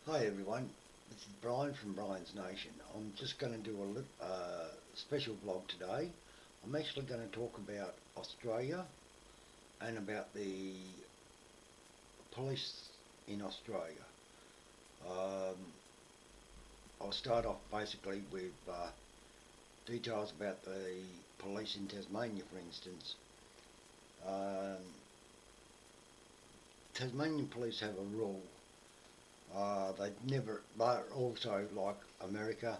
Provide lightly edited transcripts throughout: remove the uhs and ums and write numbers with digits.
Hi everyone, this is Brian from Brian's Nation. I'm just going to do a special vlog today. I'm actually going to talk about Australia and about the police in Australia. Um, I'll start off basically with details about the police in Tasmania, for instance. Um, Tasmanian police have a rule. They're also like America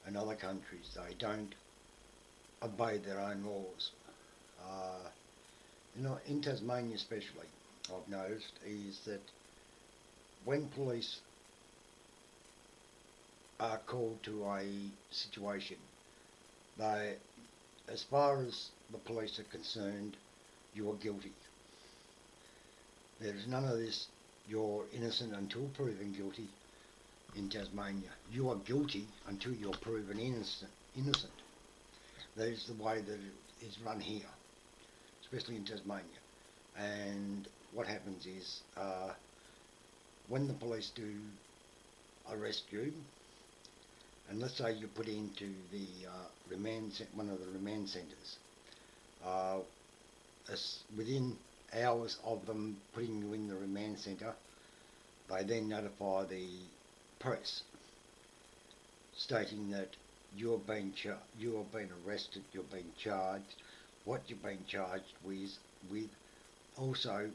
and other countries, they don't obey their own laws. Uh, in Tasmania especially, I've noticed is that when police are called to a situation, they, as far as the police are concerned, you are guilty. There's none of this, you're innocent until proven guilty in Tasmania. You are guilty until you're proven innocent. That is the way that it is run here, especially in Tasmania. And what happens is, when the police do arrest you, and let's say you're put into the one of the remand centres, uh, within hours of them putting you in the remand centre, they then notify the press, stating that you have been arrested, you've been charged, what you've been charged with also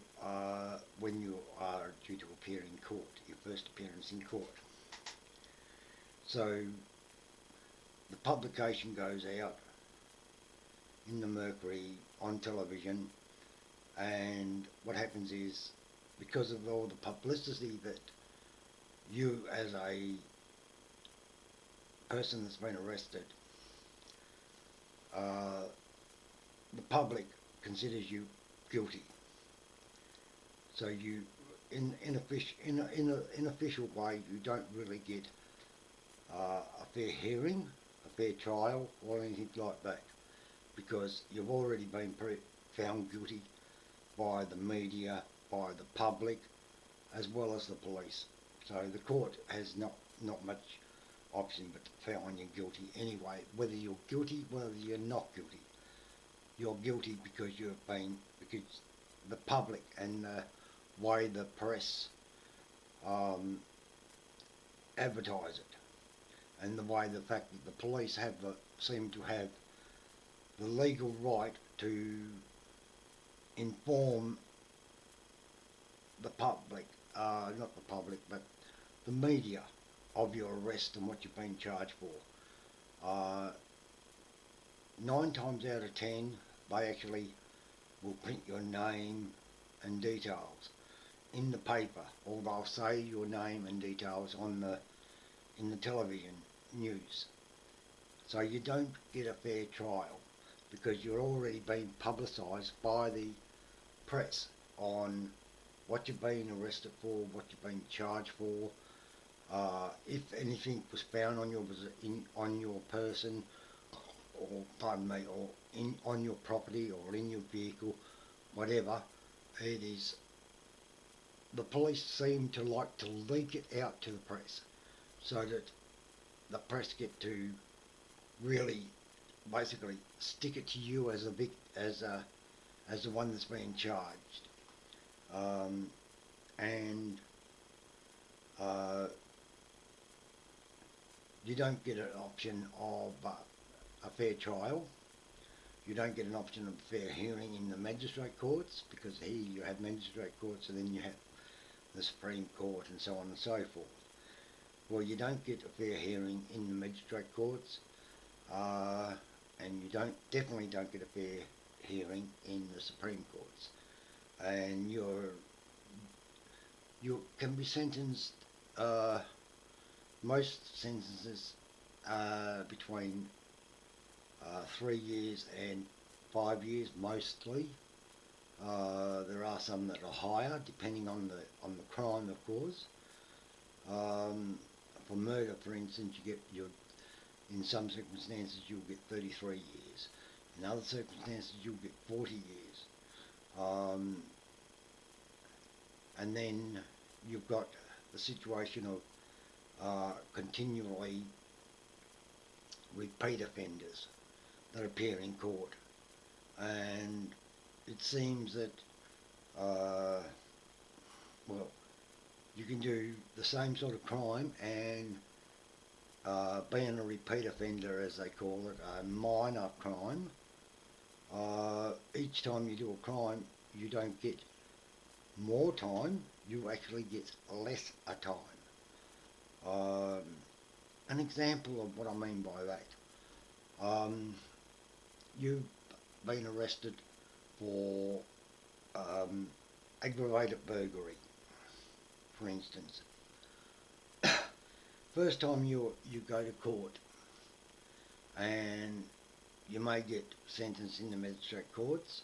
when you are due to appear in court, your first appearance in court. So the publication goes out in the Mercury on television, and what happens is, because of all the publicity that you as a person that's been arrested, uh, the public considers you guilty. So you, in an official way, you don't really get a fair hearing, a fair trial, or anything like that, because you've already been found guilty by the media, by the public, as well as the police. So the court has not much option but to find you guilty anyway, whether you're guilty, whether you're not guilty. You're guilty because because the public and the way the press um, advertise it, and the way the fact that the police seem to have the legal right to inform the public, not the public, but the media, of your arrest and what you've been charged for. 9 times out of 10, they actually will print your name and details in the paper, or they'll say your name and details in the television news. So you don't get a fair trial because you're already being publicised by the press on what you've been arrested for, what you've been charged for, if anything was found on your person, or pardon me, or on your property or in your vehicle, whatever it is. The police seem to like to leak it out to the press, so that the press get to really basically stick it to you as as the one that's being charged, and uh, you don't get an option of a fair trial. You don't get an option of fair hearing in the magistrate courts, because here you have magistrate courts and then you have the Supreme Court and so on and so forth. Well, you don't get a fair hearing in the magistrate courts, and you definitely don't get a fair hearing in the Supreme Courts, and you can be sentenced. Most sentences between 3 years and 5 years, mostly. There are some that are higher, depending on the crime, of course. For murder, for instance, in some circumstances you'll get 33 years. In other circumstances you'll get 40 years. And then you've got the situation of continually repeat offenders that appear in court, and it seems that well, you can do the same sort of crime and being a repeat offender, as they call it, a minor crime. Each time you do a crime, you don't get more time, you actually get less a time. An example of what I mean by that, you've been arrested for aggravated burglary, for instance. First time you go to court, and you may get sentenced in the magistrate courts,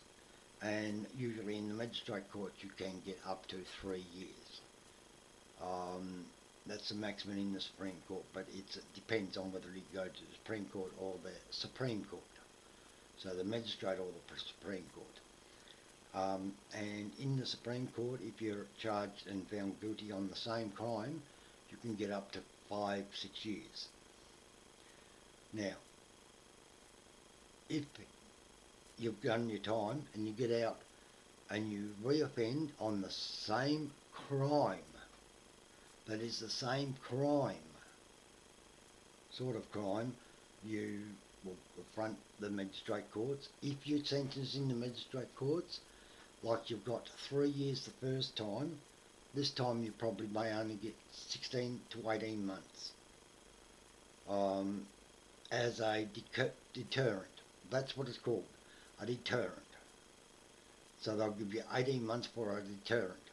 and usually in the magistrate courts you can get up to 3 years. That's the maximum in the Supreme Court, but it depends on whether you go to the Supreme Court or the Supreme Court. So the magistrate or the Supreme Court. And in the Supreme Court, if you're charged and found guilty on the same crime, you can get up to 5-6 years. Now, if you've done your time and you get out and you reoffend on the same crime, that is the same crime, sort of crime, you will confront the magistrate courts. If you're sentenced in the magistrate courts, like you've got 3 years the first time, this time you probably may only get 16 to 18 months as a deterrent. That's what it's called, a deterrent. So they'll give you 18 months for a deterrent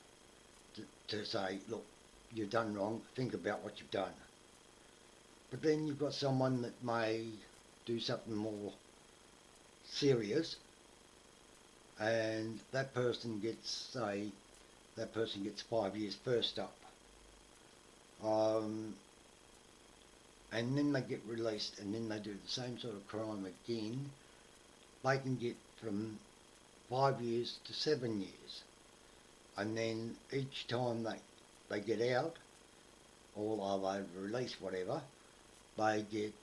to say, look, you've done wrong, think about what you've done. But then you've got someone that may do something more serious, and that person gets, say, 5 years first up. And then they get released, and then they do the same sort of crime again. They can get from 5 years to 7 years. And then each time they get out, or they release, whatever, they get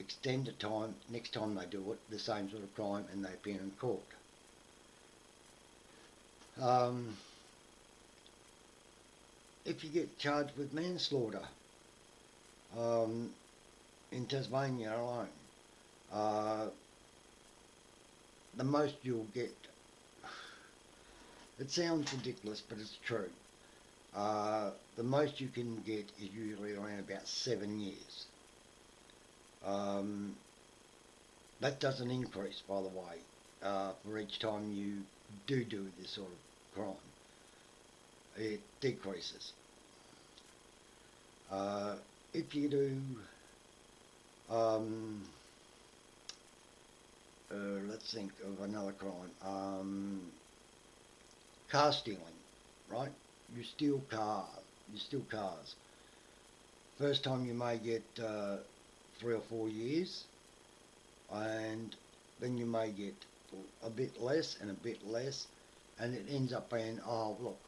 extended time. Next time they do it, the same sort of crime, and they appear in court. If you get charged with manslaughter in Tasmania alone, the most you'll get, it sounds ridiculous, but it's true, the most you can get is usually around about 7 years. That doesn't increase, by the way, for each time you do this sort of crime. It decreases. If you do, let's think of another crime, car stealing, right? You steal cars. First time you may get 3 or 4 years, and then you may get a bit less and a bit less, and it ends up being, oh look,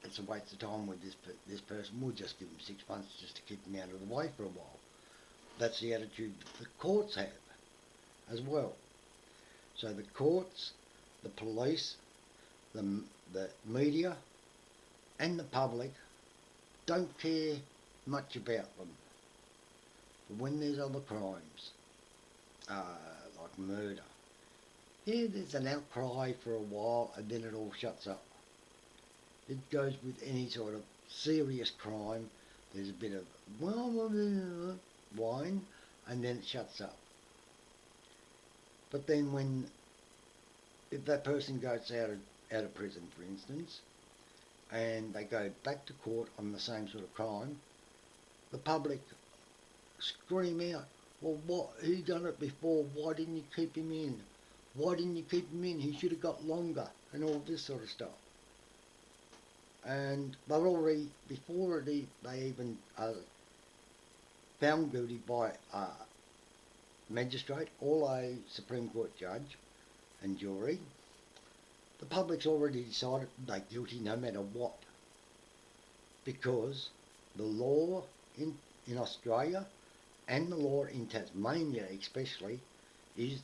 it's a waste of time with this person, we'll just give them 6 months just to keep them out of the way for a while. That's the attitude the courts have as well. So the courts, the police, the media and the public don't care much about them. But when there's other crimes, like murder, yeah, there's an outcry for a while and then it all shuts up. It goes with any sort of serious crime. There's a bit of whine and then it shuts up. But then if that person goes out of prison, for instance, and they go back to court on the same sort of crime, the public scream out, well, what? He done it before, why didn't you keep him in? Why didn't you keep him in? He should have got longer, and all this sort of stuff. And they're already, before they even found guilty by a magistrate or a Supreme Court judge and jury, the public's already decided they're guilty no matter what, because the law in Australia and the law in Tasmania especially is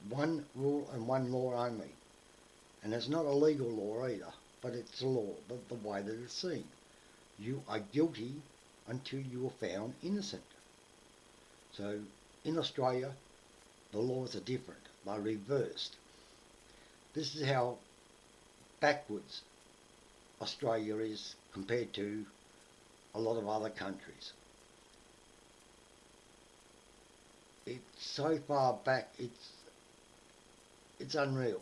one rule and one law only. And it's not a legal law either, but it's a law, but the way that it's seen. You are guilty until you are found innocent. So in Australia, the laws are different. They're reversed. This is how backwards Australia is compared to a lot of other countries. It's so far back, it's unreal.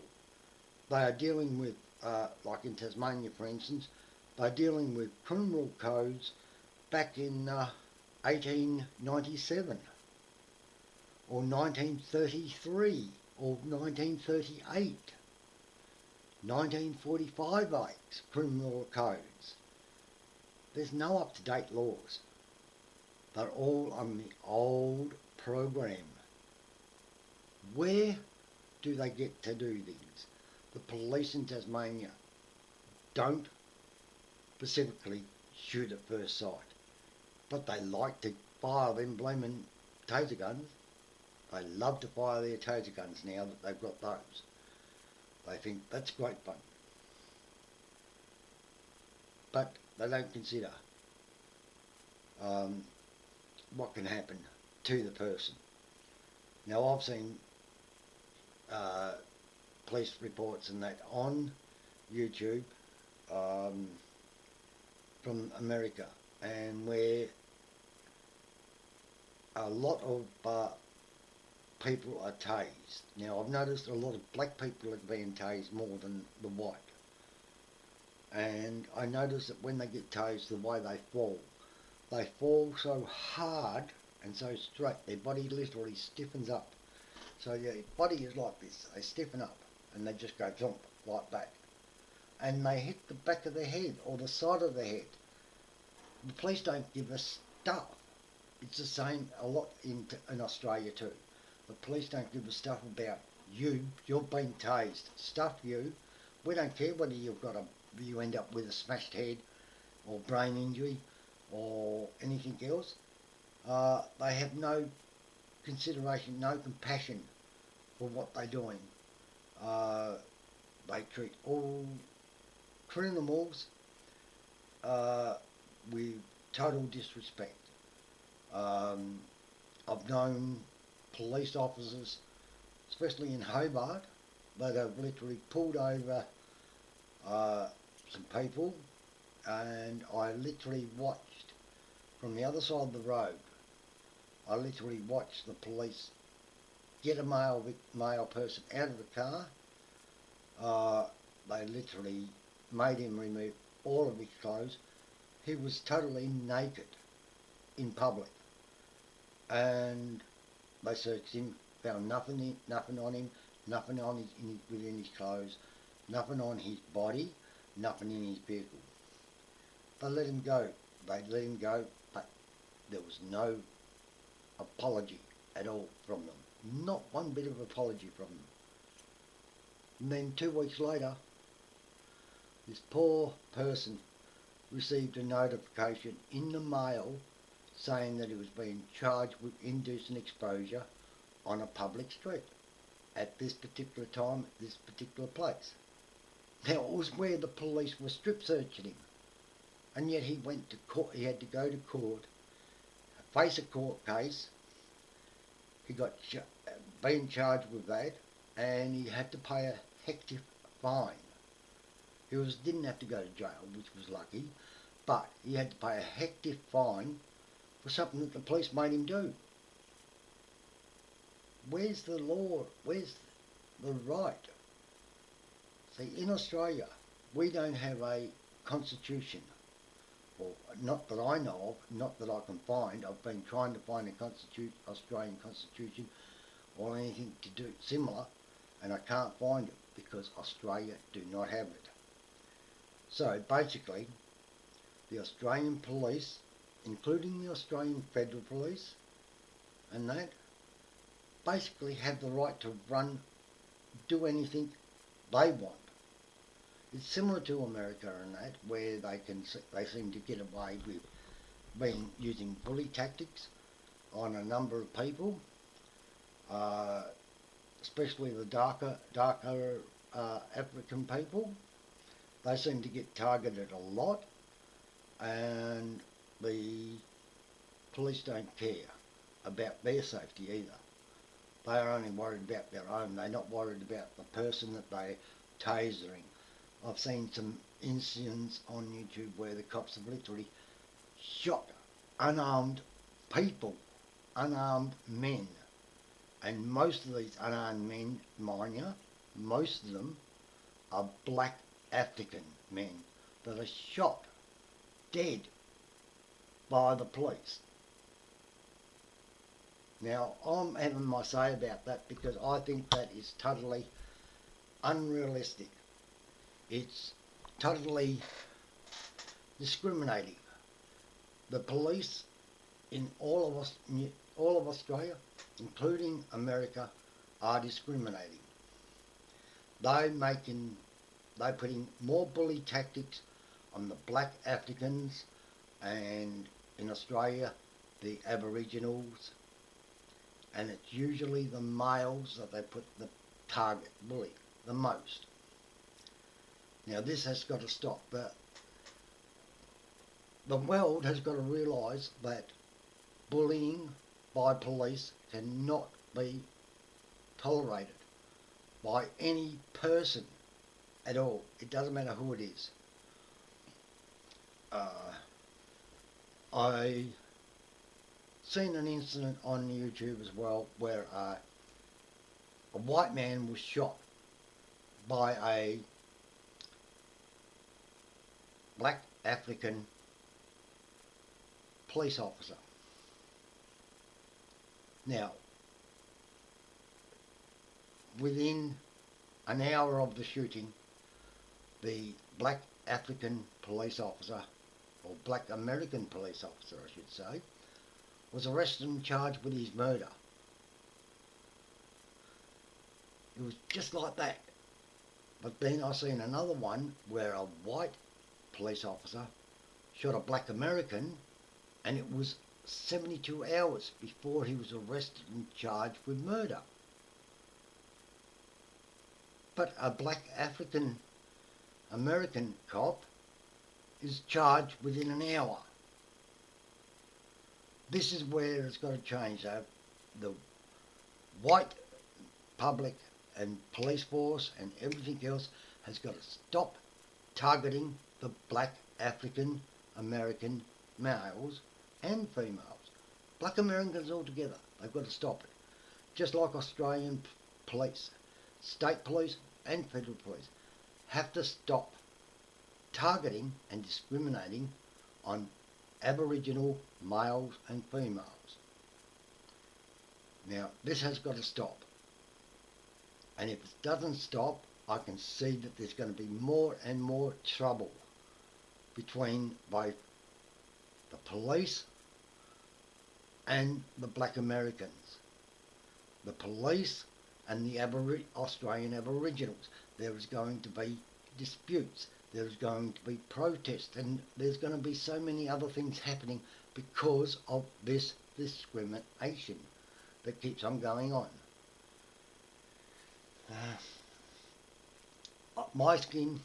They are dealing with, like in Tasmania for instance, they're dealing with criminal codes back in 1897 or 1933 or 1938, 1945 Acts, criminal codes. There's no up-to-date laws. They're all on the old program. Where do they get to do things? The police in Tasmania don't specifically shoot at first sight, but they like to fire them blaming taser guns. They love to fire their taser guns now that they've got those. They think that's great fun. But they don't consider what can happen to the person. Now I've seen police reports and that on YouTube from America, and where a lot of people are tased. Now I've noticed a lot of black people are being tased more than the white, and I notice that when they get tased, the way they fall so hard and so straight, their body literally stiffens up. So their body is like this, they stiffen up and they just go jump like that, and they hit the back of their head or the side of their head. The police don't give a stuff. It's the same a lot in Australia too. The police don't give a stuff about you're being tased. Stuff you. We don't care whether you end up with a smashed head or brain injury or anything else. They have no consideration, no compassion for what they're doing. They treat all criminals with total disrespect. I've known police officers, especially in Hobart, that have literally pulled over some people, and I literally watched from the other side of the road. I literally watched the police get a male person out of the car. They literally made him remove all of his clothes. He was totally naked in public, and they searched him, found nothing on him, nothing on within his clothes, nothing on his body, nothing in his vehicle. They let him go. But there was no apology at all from them. Not one bit of apology from them. And then 2 weeks later, this poor person received a notification in the mail saying that he was being charged with indecent exposure on a public street at this particular time, at this particular place. Now, it was where the police were strip searching him, and yet he went to court. He had to go to court, face a court case. He got being charged with that, and he had to pay a hefty fine. He didn't have to go to jail, which was lucky, but he had to pay a hefty fine for something that the police made him do. Where's the law? Where's the right? See, in Australia, we don't have a constitution. Well, not that I know of, not that I can find. I've been trying to find a Australian constitution or anything to do similar, and I can't find it because Australia do not have it. So basically, the Australian police, including the Australian Federal Police and that, basically have the right to do anything they want. It's similar to America and that, where they seem to get away with been using bully tactics on a number of people, especially the darker African people. They seem to get targeted a lot, and the police don't care about their safety either. They are only worried about their own. They're not worried about the person that they're tasering. I've seen some incidents on YouTube where the cops have literally shot unarmed people, unarmed men. And most of these unarmed men, mind you, most of them are black African men that are shot dead by the police. Now, I'm having my say about that because I think that is totally unrealistic. It's totally discriminating. The police in all of Australia, including America, are discriminating. They're putting more bully tactics on the black Africans, and in Australia the Aboriginals, and it's usually the males that they put the target bully the most. Now this has got to stop. The world has got to realise that bullying by police cannot be tolerated by any person at all. It doesn't matter who it is. I seen an incident on YouTube as well where a white man was shot by a black African police officer. Now, within an hour of the shooting, the black African police officer, or black American police officer I should say, was arrested and charged with his murder. It was just like that. But then I seen another one where a white police officer shot a black American, and it was 72 hours before he was arrested and charged with murder. But a black African American cop is charged within an hour. This is where it's got to change. The white public and police force and everything else has got to stop targeting the black African American males and females. Black Americans altogether. They've got to stop it. Just like Australian police, state police and federal police have to stop targeting and discriminating on Aboriginal males and females. Now, this has got to stop. And if it doesn't stop, I can see that there's going to be more and more trouble between both the police and the black Americans. The police and the Australian Aboriginals. There is going to be disputes. There is going to be protests, and there's going to be so many other things happening because of this discrimination that keeps on going on. My skin,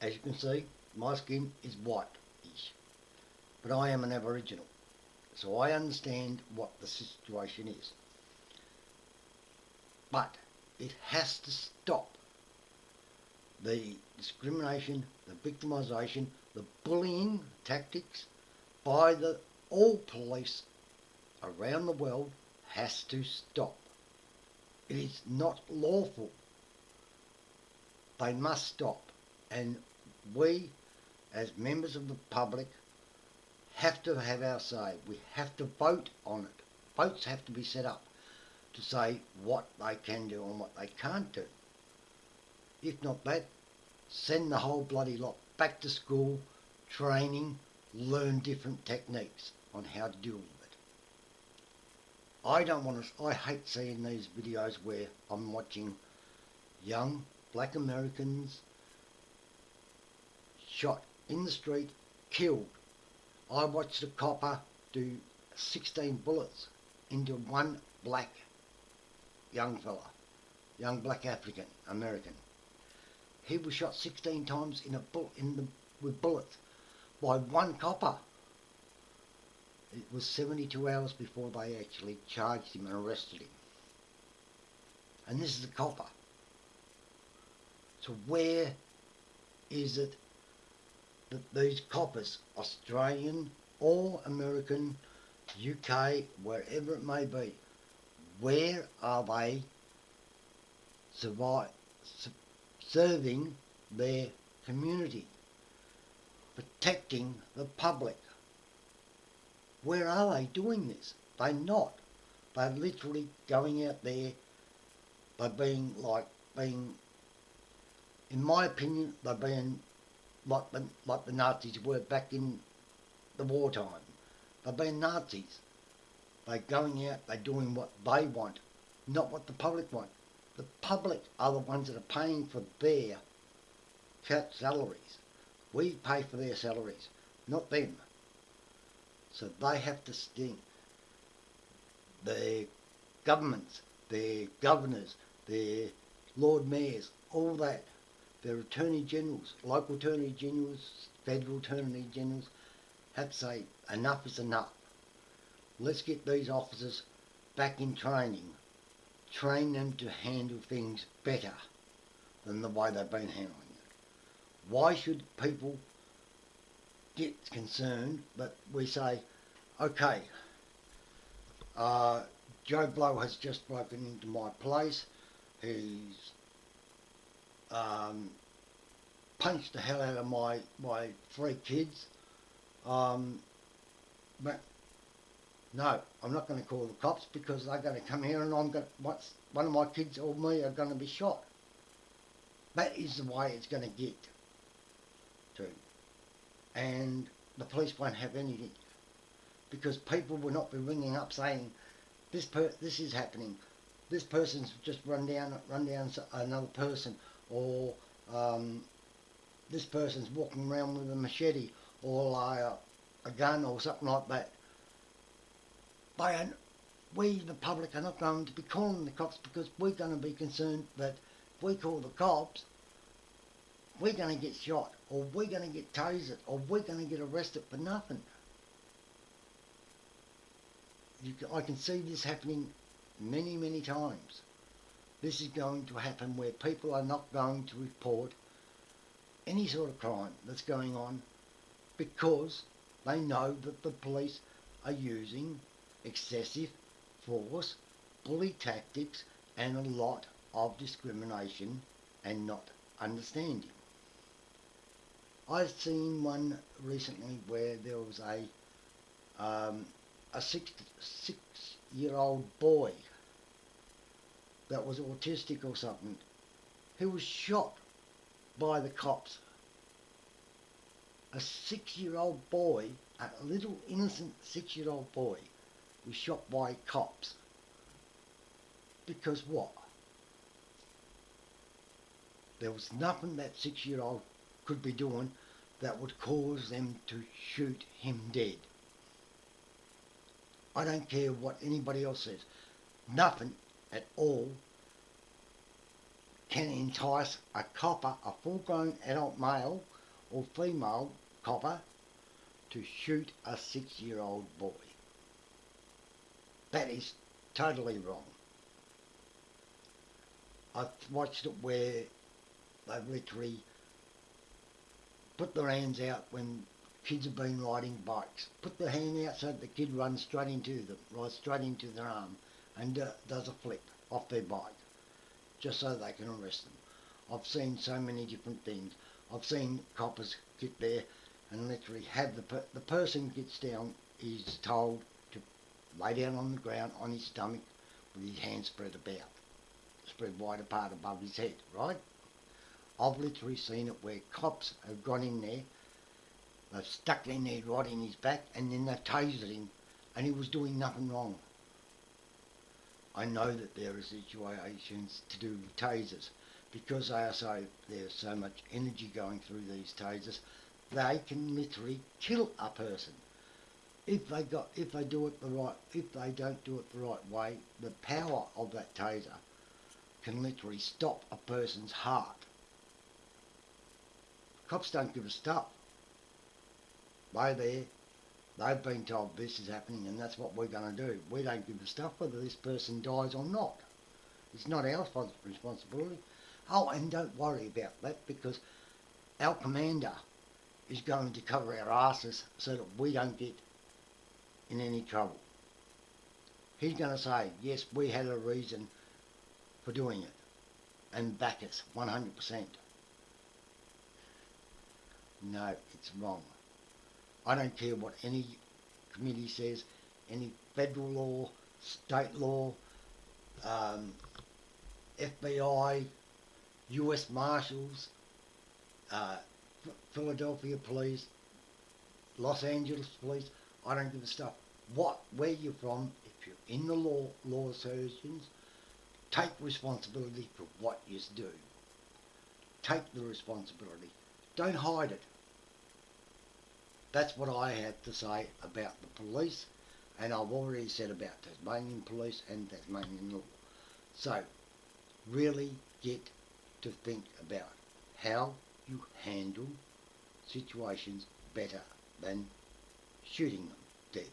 as you can see, my skin is white-ish, but I am an Aboriginal, so I understand what the situation is. But it has to stop. The discrimination, the victimisation, the bullying tactics by all police around the world has to stop. It is not lawful. They must stop. And we, as members of the public, have to have our say. We have to vote on it. Votes have to be set up to say what they can do and what they can't do. If not that, send the whole bloody lot back to school, training, learn different techniques on how to deal with it. I hate seeing these videos where I'm watching young black Americans shot in the street, killed I watched a copper do 16 bullets into one black young fella, young black African American. He was shot 16 times with bullets by one copper. It was 72 hours before they actually charged him and arrested him. And this is a copper. So where is it that these coppers, Australian or American, UK, wherever it may be, where are they serving their community, protecting the public? Where are they doing this? They're not. They're literally going out there, they're being, in my opinion, they're being like the Nazis were back in the wartime. They're being Nazis. They're going out, they're doing what they want, not what the public want. The public are the ones that are paying for their salaries. We pay for their salaries, not them. So they have to sting their governments, their governors, their Lord Mayors, all that, their Attorney Generals, local Attorney Generals, federal Attorney Generals, have to say enough is enough. Let's get these officers back in training. Train them to handle things better than the way they've been handling it. Why should people get concerned that we say, okay, Joe Blow has just broken into my place, he's punched the hell out of my 3 kids, but no, I'm not going to call the cops because they're going to come here and one of my kids or me are going to be shot. That is the way it's going to get to. And the police won't have anything because people will not be ringing up saying, this is happening. This person's just run down another person, or this person's walking around with a machete or a gun or something like that. We, the public, are not going to be calling the cops because we're going to be concerned that if we call the cops, we're going to get shot, or we're going to get tasered, or we're going to get arrested for nothing. I can see this happening many, many times. This is going to happen where people are not going to report any sort of crime that's going on because they know that the police are using excessive force, bully tactics, and a lot of discrimination and not understanding. I've seen one recently where there was a 6-year-old boy that was autistic or something. He was shot by the cops. A 6-year-old boy, a little innocent 6-year-old boy, was shot by cops. Because what? There was nothing that 6-year-old could be doing that would cause them to shoot him dead. I don't care what anybody else says. Nothing at all can entice a copper, a full-grown adult male or female copper, to shoot a 6-year-old boy. That is totally wrong. I've watched it where they've literally put their hands out when kids have been riding bikes. Put their hand out so that the kid runs straight into them, right straight into their arm, and does a flip off their bike, just so they can arrest them. I've seen so many different things. I've seen coppers get there and literally have the person gets down, is told to lay down on the ground on his stomach with his hands spread wide apart above his head, right? I've literally seen it where cops have gone in there, they've stuck their knee right in his back, and then they've tasered him, and he was doing nothing wrong. I know that there are situations to do with tasers, because there's so much energy going through these tasers, they can literally kill a person. if they do it the right, if they don't do it the right way, the power of that taser can literally stop a person's heart. Cops don't give a stuff. They're there. They've been told this is happening and that's what we're going to do. We don't give a stuff whether this person dies or not. It's not our responsibility. Oh, and don't worry about that, because our commander is going to cover our asses so that we don't get in any trouble. He's going to say, yes, we had a reason for doing it, and back us 100%. No, it's wrong. I don't care what any committee says, any federal law, state law, FBI, US Marshals, Philadelphia Police, Los Angeles Police. I don't give a stuff where you're from. If you're in the law surgeons, take responsibility for what you do. Take the responsibility. Don't hide it. That's what I have to say about the police, and I've already said about Tasmanian police and Tasmanian law. So, really get to think about how you handle situations better than shooting them dead.